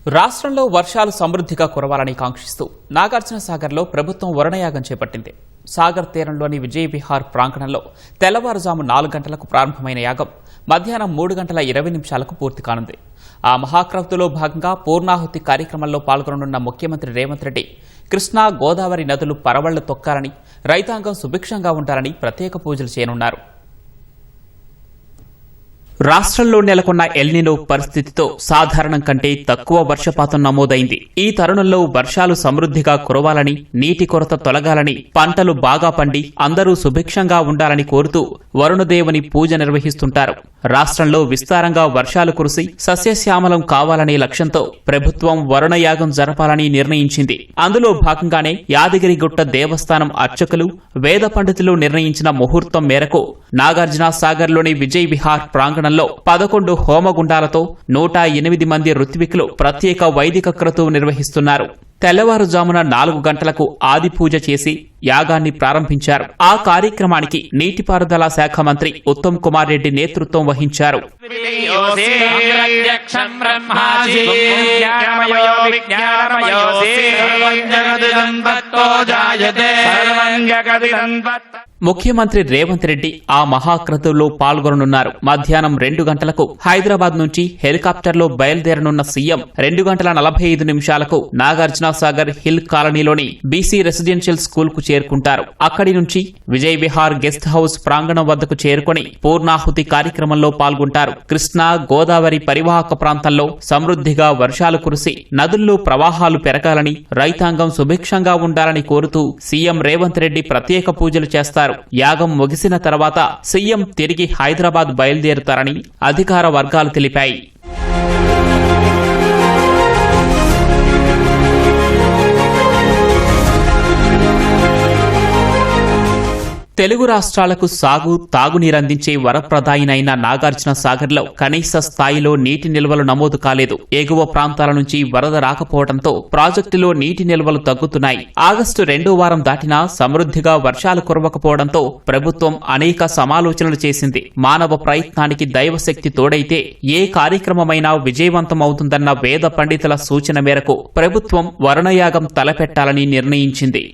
రాష్ట్రంలో వర్షాలు సమృద్ధిగా కురవాలని కాంక్షిస్తూ నాగార్జునసాగర్లో ప్రభుత్వం వరుణయాగం చేపట్టింది. సాగర్ తీరంలోని విజయ్ విహార్ ప్రాంగణంలో తెల్లవారుజాము 4 గంటలకు ప్రారంభమైన యాగం మధ్యాహ్నం 3 గంటల 20 నిమిషాలకు పూర్తి కానుంది. ఆ మహాక్రతులో భాగంగా పూర్ణాహుతి కార్యక్రమంలో పాల్గొననున్న ముఖ్యమంత్రి రేవంత్ రెడ్డి కృష్ణా గోదావరి నదులు పరవళ్లు తొక్కాలని, రైతాంగం సుభిక్షంగా ఉండాలని ప్రత్యేక పూజలు చేయనున్నారు. రాష్ట్రంలో నెలకొన్న ఎల్నినో పరిస్థితితో సాధారణం కంటే తక్కువ వర్షపాతం నమోదైంది. ఈ తరుణంలో వర్షాలు సమృద్ధిగా కురవాలని, నీటి కొరత తొలగాలని, పంటలు బాగా పండి అందరూ సుభిక్షంగా ఉండాలని కోరుతూ వరుణదేవుని పూజ నిర్వహిస్తుంటారు. రాష్ట్రంలో విస్తారంగా వర్షాలు కురిసి సస్యశ్యామలం కావాలనే లక్ష్యంతో ప్రభుత్వం వరుణయాగం జరపాలని నిర్ణయించింది. అందులో భాగంగానే యాదగిరిగుట్ట దేవస్థానం అర్చకులు, వేద పండితులు నిర్ణయించిన ముహూర్తం మేరకు నాగార్జునసాగర్లోని విజయ్ విహార్ ప్రాంగణంలో 11 హోమగుండాలతో 108 మంది ఋత్వికులు ప్రత్యేక వైదిక క్రతువు నిర్వహిస్తున్నారు. తెల్లవారుజామున 4 గంటలకు ఆది పూజ చేసి యాగాన్ని ప్రారంభించారు. ఆ కార్యక్రమానికి నీటిపారుదల శాఖ మంత్రి ఉత్తమ్ కుమార్ రెడ్డి నేతృత్వం వహించారు. ముఖ్యమంత్రి రేవంత్ రెడ్డి ఆ మహాక్రతువులో పాల్గొననున్నారు. మధ్యాహ్నం 2 గంటలకు హైదరాబాద్ నుంచి హెలికాప్టర్లో బయలుదేరనున్న సీఎం 2 గంటల 45 నిమిషాలకు నాగార్జునసాగర్ హిల్ కాలనీలోని బీసీ రెసిడెన్షియల్ స్కూల్ కు చేరుకుంటారు. అక్కడి నుంచి విజయ్ విహార్ గెస్ట్ హౌస్ ప్రాంగణం వద్దకు చేరుకుని పూర్ణాహుతి కార్యక్రమంలో పాల్గొంటారు. కృష్ణా గోదావరి పరివాహక ప్రాంతంలో సమృద్ధిగా వర్షాలు కురిసి నదుల్లో ప్రవాహాలు పెరగాలని, రైతాంగం సుభిక్షంగా ఉండాలని కోరుతూ సీఎం రేవంత్ రెడ్డి ప్రత్యేక పూజలు చేస్తారు. యాగం ముగిసిన తర్వాత సీఎం తిరిగి హైదరాబాద్ బయలుదేరుతారని అధికార వర్గాలు తెలిపాయి. తెలుగు రాష్ట్రాలకు సాగు, తాగునీరందించే వరప్రదాయినైన నాగార్జునసాగర్లో కనీస స్థాయిలో నీటి నిల్వలు నమోదు కాలేదు. ఎగువ ప్రాంతాల నుంచి వరద రాకపోవడంతో ప్రాజెక్టులో నీటి నిల్వలు తగ్గుతున్నాయి. ఆగస్టు 2వ వారం దాటినా సమృద్ధిగా వర్షాలు కురవకపోవడంతో ప్రభుత్వం అనేక సమాలోచనలు చేసింది. మానవ ప్రయత్నానికి దైవశక్తి తోడైతే ఏ కార్యక్రమమైనా విజయవంతమవుతుందన్న వేద పండితుల సూచన మేరకు ప్రభుత్వం వరుణయాగం తలపెట్టాలని నిర్ణయించింది.